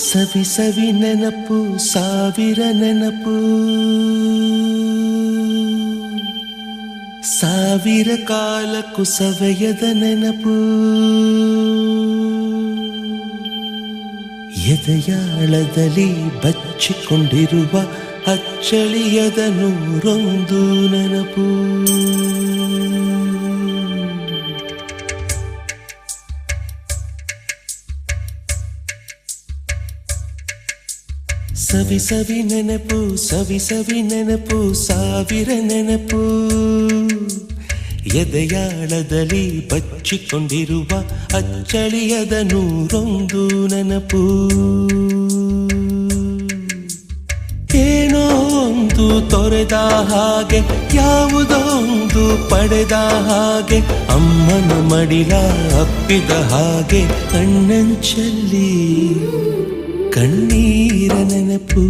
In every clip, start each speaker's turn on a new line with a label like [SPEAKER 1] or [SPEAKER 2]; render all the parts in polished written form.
[SPEAKER 1] ಸವಿ ಸವಿ ನೆನಪು ಸಾವಿರ ನೆನಪು ಸಾವಿರ ಕಾಲಕ್ಕೂ ಸವೆಯದ ನೆನಪು ಎದೆಯಾಳದಲ್ಲಿ ಬಚ್ಚಿಕೊಂಡಿರುವ ಅಚ್ಚಳಿಯದ ನೂರೊಂದು ನೆನಪು ಸವಿ ಸವಿ ನೆನಪು ಸವಿ ಸವಿ ನೆನಪು ಸಾವಿರ ನೆನಪು ಎದೆಯಾಳದಲ್ಲಿ ಬಚ್ಚಿಕೊಂಡಿರುವ ಅಚ್ಚಳಿಯದ ನೂರೊಂದು ನೆನಪು ಏನೋ ಒಂದು ತೊರೆದ ಹಾಗೆ ಯಾವುದೋ ಒಂದು ಪಡೆದ ಹಾಗೆ ಅಮ್ಮನ ಮಡಿಲ ಅಪ್ಪಿದ ಹಾಗೆ ಕಣ್ಣಂಚಲ್ಲಿ ಕಣ್ಣೀರ ನೆನಪು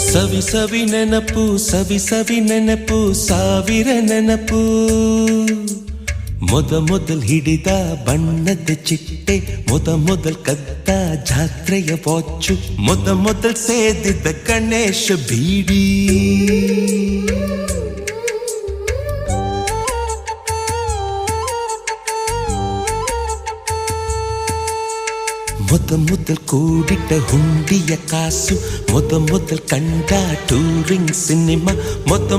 [SPEAKER 1] ಸವಿ ಸವಿ ನೆನಪು ಸವಿ ಸವಿ ನೆನಪು ಸಾವಿರ ನೆನಪು ಮೊದಲ್ ಹಿಡಿದ ಬಣ್ಣದ ಚಿಟ್ಟೆ ಮೊದಲ್ ಕದ್ದ ಜಾತ್ರೆಯ ವಾಚು ಮೊದಲ್ ಸೇದಿದ್ದ ಗಣೇಶ ಬೀಡಿ ಮೊದಲ್ ಕೂಡಿಟ್ಟ ಹುಂಡಿಯ ಕಾಸು ಮೊದಲ್ ಕಂಡ ಟೂರಿಂಗ್ ಸಿನಿಮಾ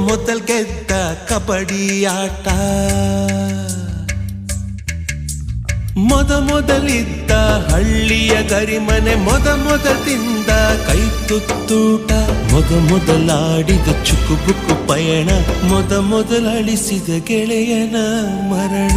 [SPEAKER 1] ಮೊದಲ್ ಗೆದ್ದ ಕಬಡ್ಡಿ ಆಟ ಮೊದಲಿದ್ದ ಹಳ್ಳಿಯ ಗರಿಮನೆ ಮೊದಲ್ ತಿಂದ ಕೈ ತುತ್ತೂಟ ಮೊದಲಾಡಿದ ಚುಕುಬುಕು ಪಯಣ ಮೊದಲ್ ಅಳಿಸಿದ ಗೆಳೆಯನ ಮರಣ